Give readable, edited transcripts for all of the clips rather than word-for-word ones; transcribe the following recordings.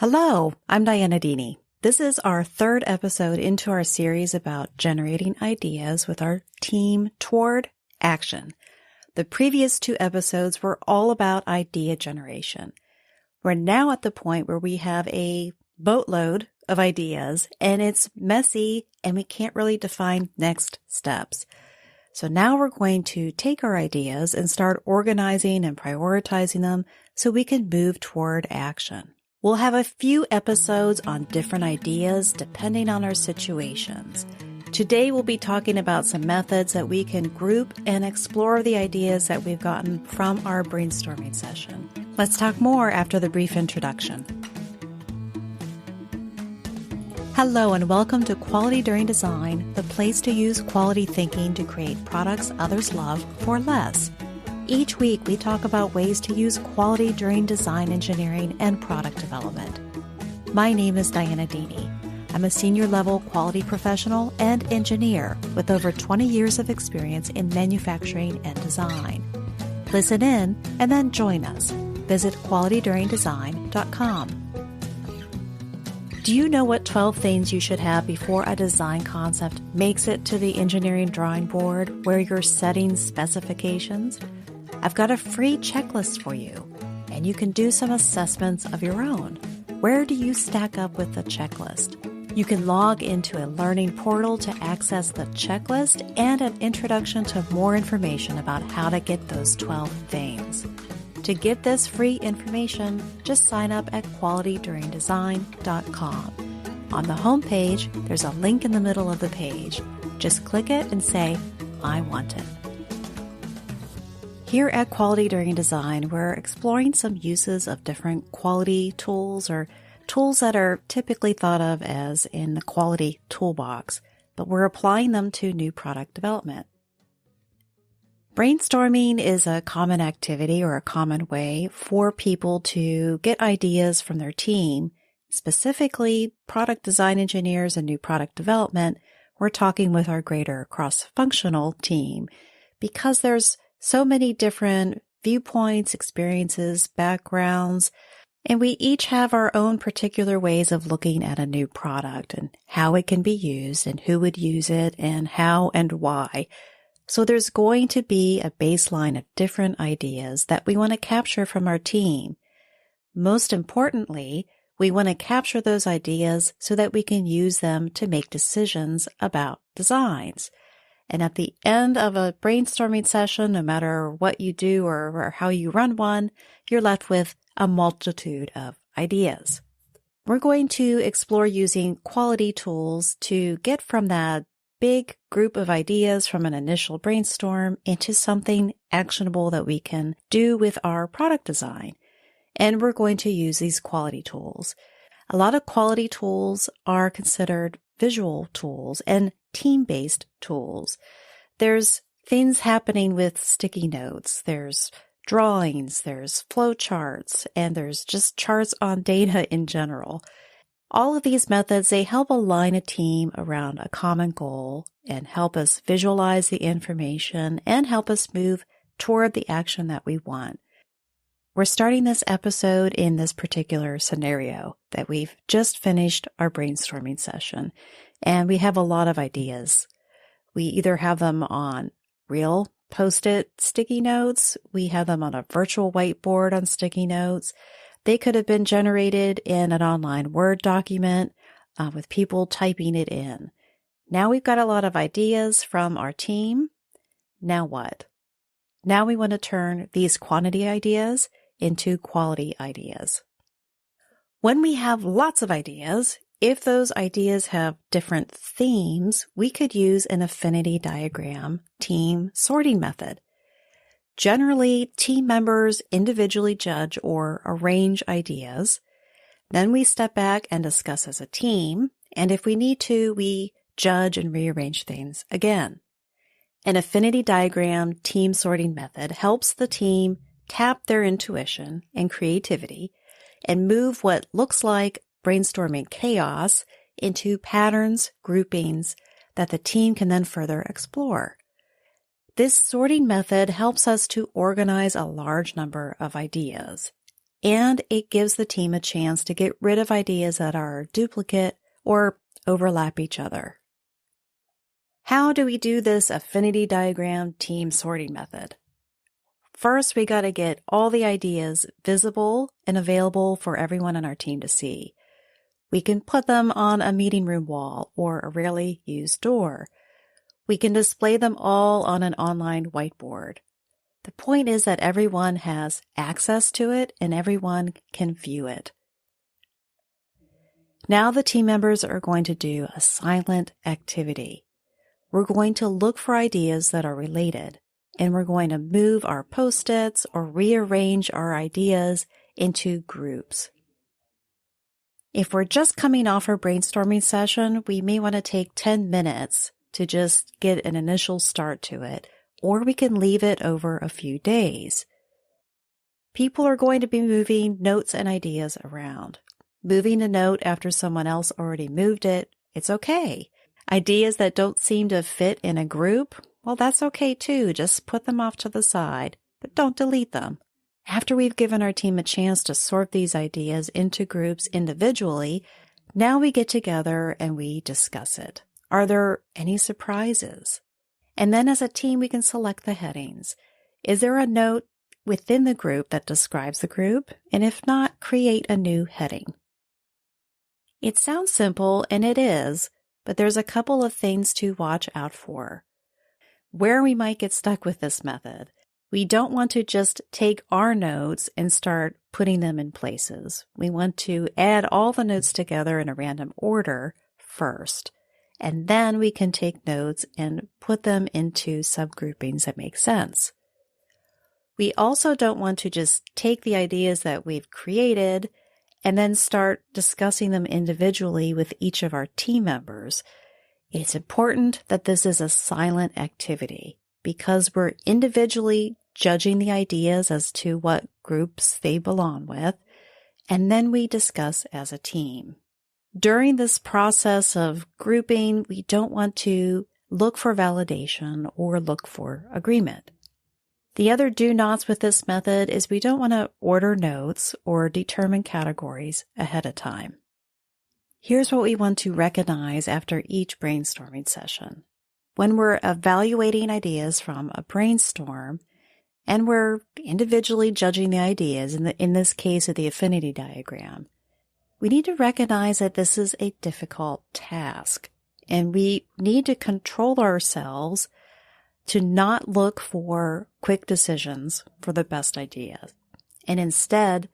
Hello, I'm Diana Dini. This is our third episode into our series about generating ideas with our team toward action. The previous two episodes were all about idea generation. We're now at the point where we have a boatload of ideas and it's messy and we can't really define next steps. So now we're going to take our ideas and start organizing and prioritizing them so we can move toward action. We'll have a few episodes on different ideas depending on our situations. Today we'll be talking about some methods that we can group and explore the ideas that we've gotten from our brainstorming session. Let's talk more after the brief introduction. Hello and welcome to Quality During Design, the place to use quality thinking to create products others love for less. Each week, we talk about ways to use quality during design engineering and product development. My name is Diana Dini. I'm a senior level quality professional and engineer with over 20 years of experience in manufacturing and design. Listen in and then join us. Visit qualityduringdesign.com. Do you know what 12 things you should have before a design concept makes it to the engineering drawing board where you're setting specifications? I've got a free checklist for you, and you can do some assessments of your own. Where do you stack up with the checklist? You can log into a learning portal to access the checklist and an introduction to more information about how to get those 12 things. To get this free information, just sign up at qualityduringdesign.com. On the home page, there's a link in the middle of the page. Just click it and say, I want it. Here at Quality During Design, we're exploring some uses of different quality tools or tools that are typically thought of as in the quality toolbox, but we're applying them to new product development. Brainstorming is a common activity or a common way for people to get ideas from their team, specifically product design engineers and new product development. We're talking with our greater cross-functional team because there's so many different viewpoints, experiences, backgrounds, and we each have our own particular ways of looking at a new product and how it can be used and who would use it and how and why. So there's going to be a baseline of different ideas that we want to capture from our team. Most importantly, we want to capture those ideas so that we can use them to make decisions about designs. And at the end of a brainstorming session, no matter what you do or how you run one, you're left with a multitude of ideas. We're going to explore using quality tools to get from that big group of ideas from an initial brainstorm into something actionable that we can do with our product design. And we're going to use these quality tools. A lot of quality tools are considered visual tools and team-based tools. There's things happening with sticky notes. There's drawings, there's flowcharts, and there's just charts on data in general. All of these methods, they help align a team around a common goal and help us visualize the information and help us move toward the action that we want. We're starting this episode in this particular scenario that we've just finished our brainstorming session, and we have a lot of ideas. We either have them on real Post-it sticky notes, we have them on a virtual whiteboard on sticky notes. They could have been generated in an online Word document with people typing it in. Now we've got a lot of ideas from our team. Now what? Now we want to turn these quantity ideas into quality ideas. When we have lots of ideas, if those ideas have different themes, we could use an Affinity Diagram team sorting method. Generally, team members individually judge or arrange ideas. Then we step back and discuss as a team, and if we need to, we judge and rearrange things again. An Affinity Diagram team sorting method helps the team tap their intuition and creativity and move what looks like brainstorming chaos into patterns, groupings that the team can then further explore. This sorting method helps us to organize a large number of ideas. and it gives the team a chance to get rid of ideas that are duplicate or overlap each other. How do we do this affinity diagram team sorting method? First, we got to get all the ideas visible and available for everyone on our team to see. We can put them on a meeting room wall or a rarely used door. We can display them all on an online whiteboard. The point is that everyone has access to it and everyone can view it. Now the team members are going to do a silent activity. We're going to look for ideas that are related, and we're going to move our post-its or rearrange our ideas into groups. If we're just coming off our brainstorming session, we may want to take 10 minutes to just get an initial start to it, or we can leave it over a few days. People are going to be moving notes and ideas around. Moving a note after someone else already moved it, it's okay. Ideas that don't seem to fit in a group, well, that's okay too. Just put them off to the side, but don't delete them. After we've given our team a chance to sort these ideas into groups individually, now we get together and we discuss it. Are there any surprises? And then as a team, we can select the headings. Is there a note within the group that describes the group? And if not, create a new heading. It sounds simple, and it is, but there's a couple of things to watch out for. Where we might get stuck with this method, we don't want to just take our notes and start putting them in places. We want to add all the notes together in a random order first, and then we can take notes and put them into subgroupings that make sense. We also don't want to just take the ideas that we've created and then start discussing them individually with each of our team members. It's important that this is a silent activity because we're individually judging the ideas as to what groups they belong with, and then we discuss as a team. During this process of grouping, we don't want to look for validation or look for agreement. The other do-nots with this method is we don't want to order notes or determine categories ahead of time. Here's what we want to recognize after each brainstorming session. When we're evaluating ideas from a brainstorm, and we're individually judging the ideas, in this case of the affinity diagram, we need to recognize that this is a difficult task, and we need to control ourselves to not look for quick decisions for the best ideas, and instead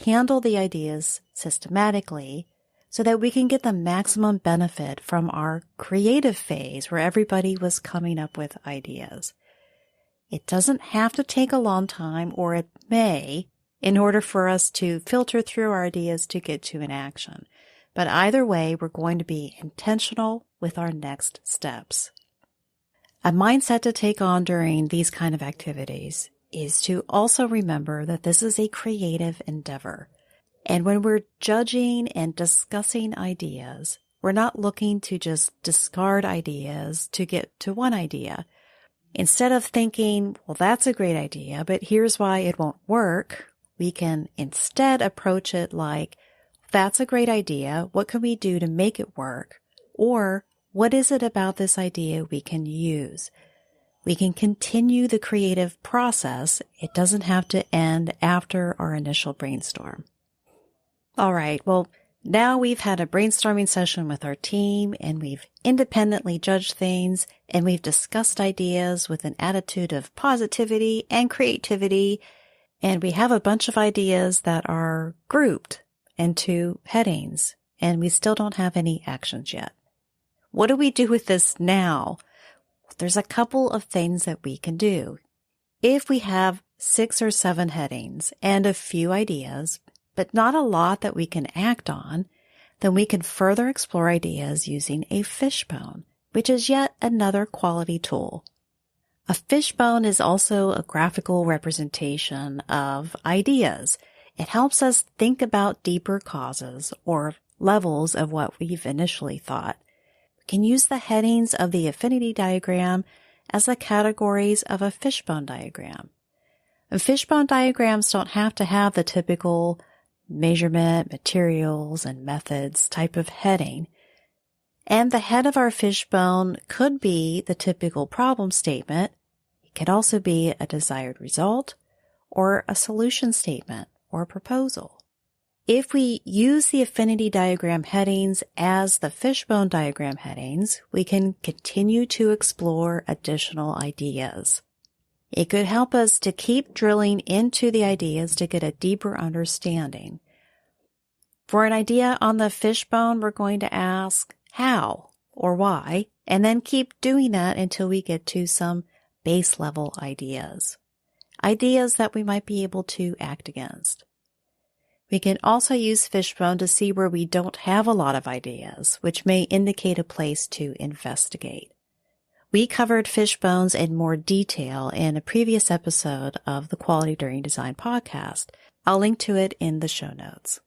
handle the ideas systematically so that we can get the maximum benefit from our creative phase where everybody was coming up with ideas. It doesn't have to take a long time, or it may, in order for us to filter through our ideas to get to an action. But either way, we're going to be intentional with our next steps. A mindset to take on during these kind of activities is to also remember that this is a creative endeavor. And when we're judging and discussing ideas, we're not looking to just discard ideas to get to one idea. Instead of thinking, well, that's a great idea, but here's why it won't work, we can instead approach it like, that's a great idea. What can we do to make it work? Or what is it about this idea we can use? We can continue the creative process. It doesn't have to end after our initial brainstorm. All right, well, now we've had a brainstorming session with our team, and we've independently judged things, and we've discussed ideas with an attitude of positivity and creativity, and we have a bunch of ideas that are grouped into headings, and we still don't have any actions yet. What do we do with this now? There's a couple of things that we can do. If we have 6 or 7 headings and a few ideas, but not a lot that we can act on, then we can further explore ideas using a fishbone, which is yet another quality tool. A fishbone is also a graphical representation of ideas. It helps us think about deeper causes or levels of what we've initially thought. We can use the headings of the affinity diagram as the categories of a fishbone diagram. And fishbone diagrams don't have to have the typical measurement, materials, and methods type of heading. And the head of our fishbone could be the typical problem statement. It could also be a desired result or a solution statement or a proposal. If we use the affinity diagram headings as the fishbone diagram headings, we can continue to explore additional ideas. It could help us to keep drilling into the ideas to get a deeper understanding. For an idea on the fishbone, we're going to ask how or why, and then keep doing that until we get to some base level ideas. Ideas that we might be able to act against. We can also use fishbone to see where we don't have a lot of ideas, which may indicate a place to investigate. We covered fishbones in more detail in a previous episode of the Quality During Design podcast. I'll link to it in the show notes.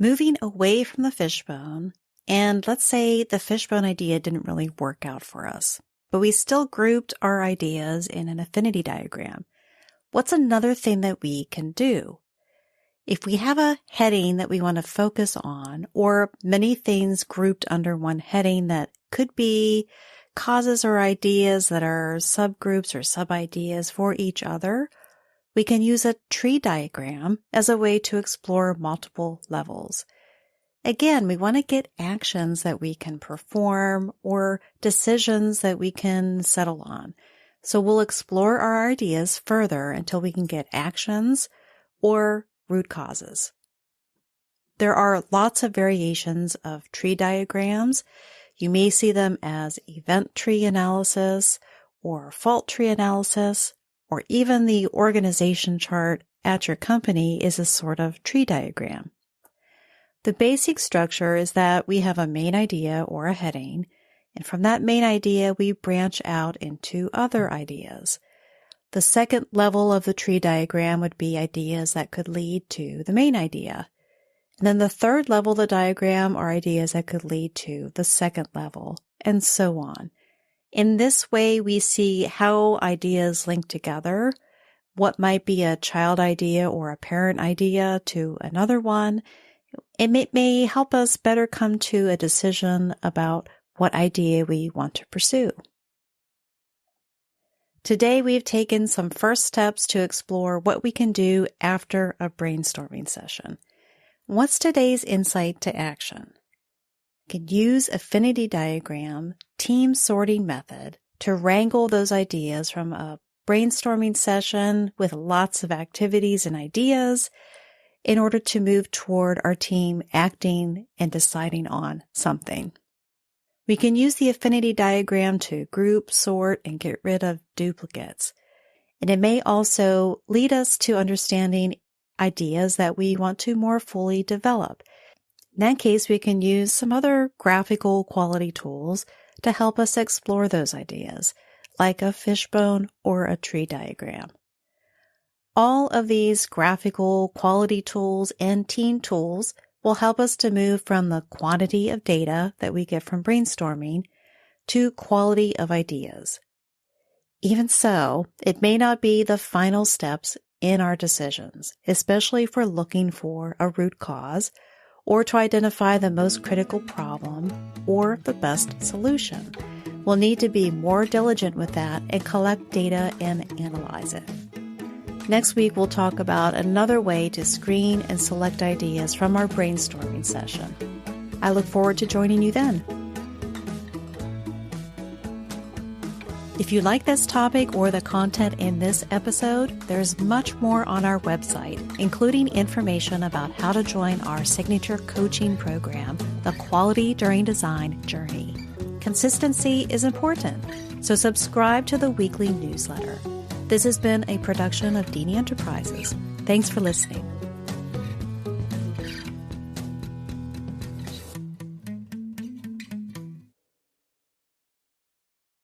Moving away from the fishbone, and let's say the fishbone idea didn't really work out for us, but we still grouped our ideas in an affinity diagram. What's another thing that we can do? If we have a heading that we want to focus on, or many things grouped under one heading that could be causes or ideas that are subgroups or sub-ideas for each other, we can use a tree diagram as a way to explore multiple levels. Again, we want to get actions that we can perform or decisions that we can settle on. So we'll explore our ideas further until we can get actions or root causes. There are lots of variations of tree diagrams. You may see them as event tree analysis or fault tree analysis, or even the organization chart at your company is a sort of tree diagram. The basic structure is that we have a main idea or a heading, and from that main idea, we branch out into other ideas. The second level of the tree diagram would be ideas that could lead to the main idea. And then the third level of the diagram are ideas that could lead to the second level, and so on. In this way, we see how ideas link together, what might be a child idea or a parent idea to another one. It may help us better come to a decision about what idea we want to pursue. Today, we've taken some first steps to explore what we can do after a brainstorming session. What's today's insight to action? We can use affinity diagram, team sorting method to wrangle those ideas from a brainstorming session with lots of activities and ideas in order to move toward our team acting and deciding on something. We can use the affinity diagram to group, sort, and get rid of duplicates. And it may also lead us to understanding ideas that we want to more fully develop. In that case, we can use some other graphical quality tools to help us explore those ideas, like a fishbone or a tree diagram. All of these graphical quality tools and team tools will help us to move from the quantity of data that we get from brainstorming to quality of ideas. Even so, it may not be the final steps in our decisions, especially if we're looking for a root cause or to identify the most critical problem or the best solution. We'll need to be more diligent with that and collect data and analyze it. Next week, we'll talk about another way to screen and select ideas from our brainstorming session. I look forward to joining you then. If you like this topic or the content in this episode, there's much more on our website, including information about how to join our signature coaching program, The Quality During Design Journey. Consistency is important, so subscribe to the weekly newsletter. This has been a production of Dini Enterprises. Thanks for listening.